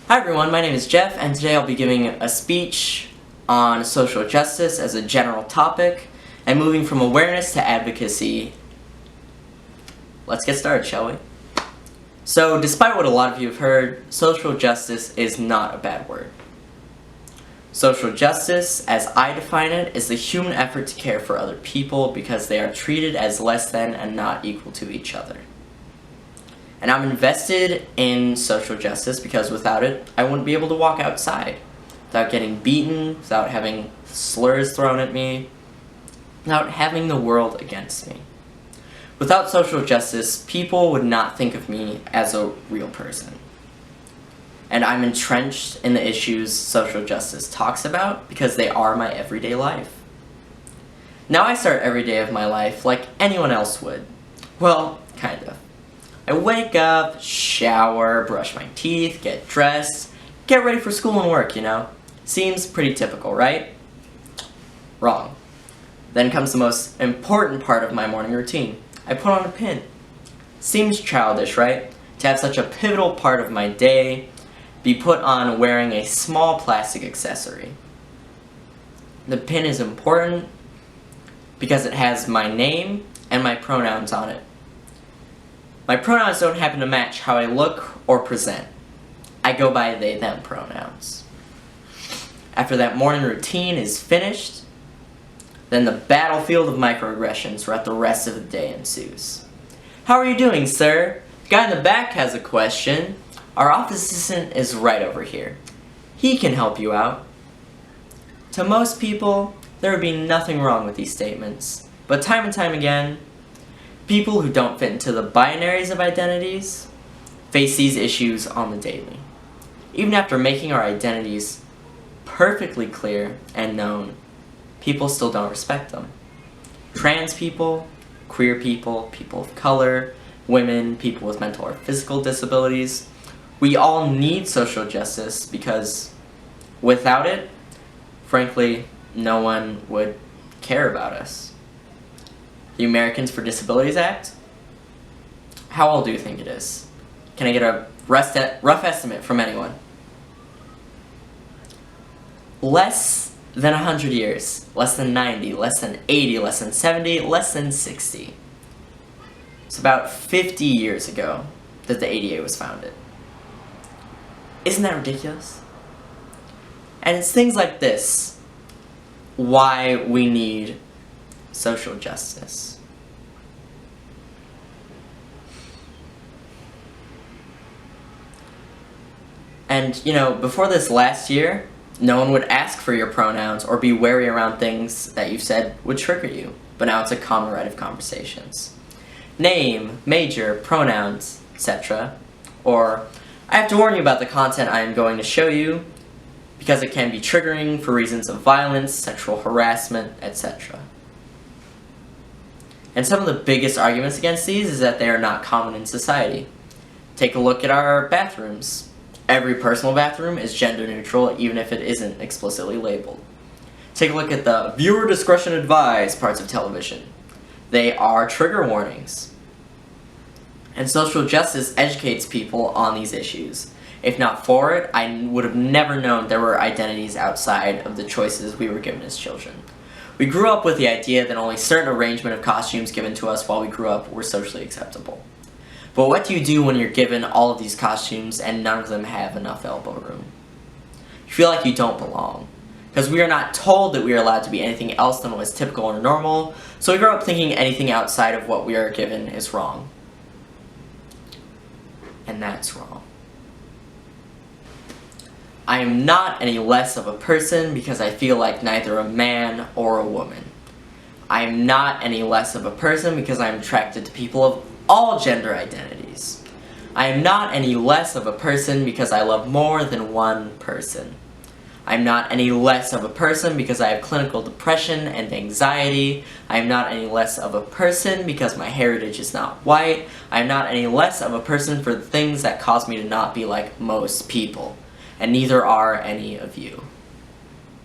Hi everyone, my name is Jeff, and today I'll be giving a speech on social justice as a general topic, and moving from awareness to advocacy. Let's get started, shall we? So, despite what a lot of you have heard, social justice is not a bad word. Social justice, as I define it, is the human effort to care for other people because they are treated as less than and not equal to each other. And I'm invested in social justice because without it, I wouldn't be able to walk outside without getting beaten, without having slurs thrown at me, without having the world against me. Without social justice, people would not think of me as a real person. And I'm entrenched in the issues social justice talks about because they are my everyday life. Now I start every day of my life like anyone else would. Well, kind of. I wake up, shower, brush my teeth, get dressed, get ready for school and work, you know? Seems pretty typical, right? Wrong. Then comes the most important part of my morning routine. I put on a pin. Seems childish, right? To have such a pivotal part of my day be put on wearing a small plastic accessory. The pin is important because it has my name and my pronouns on it. My pronouns don't happen to match how I look or present. I go by they, them pronouns. After that morning routine is finished, then the battlefield of microaggressions throughout the rest of the day ensues. How are you doing, sir? The guy in the back has a question. Our office assistant is right over here. He can help you out. To most people, there would be nothing wrong with these statements, but time and time again, people who don't fit into the binaries of identities face these issues on the daily. Even after making our identities perfectly clear and known, people still don't respect them. Trans people, queer people, people of color, women, people with mental or physical disabilities, we all need social justice because without it, frankly, no one would care about us. The Americans for Disabilities Act? How old do you think it is? Can I get a rough estimate from anyone? Less than 100 years. Less than 90, less than 80, less than 70, less than 60. It's about 50 years ago that the ADA was founded. Isn't that ridiculous? And it's things like this why we need social justice. And, you know, before this last year, no one would ask for your pronouns or be wary around things that you've said would trigger you. But now it's a common right of conversations. Name, major, pronouns, etc. Or, I have to warn you about the content I am going to show you because it can be triggering for reasons of violence, sexual harassment, etc. And some of the biggest arguments against these is that they are not common in society. Take a look at our bathrooms. Every personal bathroom is gender neutral, even if it isn't explicitly labeled. Take a look at the viewer discretion advised parts of television. They are trigger warnings. And social justice educates people on these issues. If not for it, I would have never known there were identities outside of the choices we were given as children. We grew up with the idea that only certain arrangement of costumes given to us while we grew up were socially acceptable. But what do you do when you're given all of these costumes and none of them have enough elbow room? You feel like you don't belong. Because we are not told that we are allowed to be anything else than what is typical or normal, so we grow up thinking anything outside of what we are given is wrong. And that's wrong. I am not any less of a person because I feel like neither a man or a woman. I am not any less of a person because I am attracted to people of all gender identities. I am not any less of a person because I love more than one person. I am not any less of a person because I have clinical depression and anxiety. I am not any less of a person because my heritage is not white. I am not any less of a person for the things that cause me to not be like most people. And neither are any of you.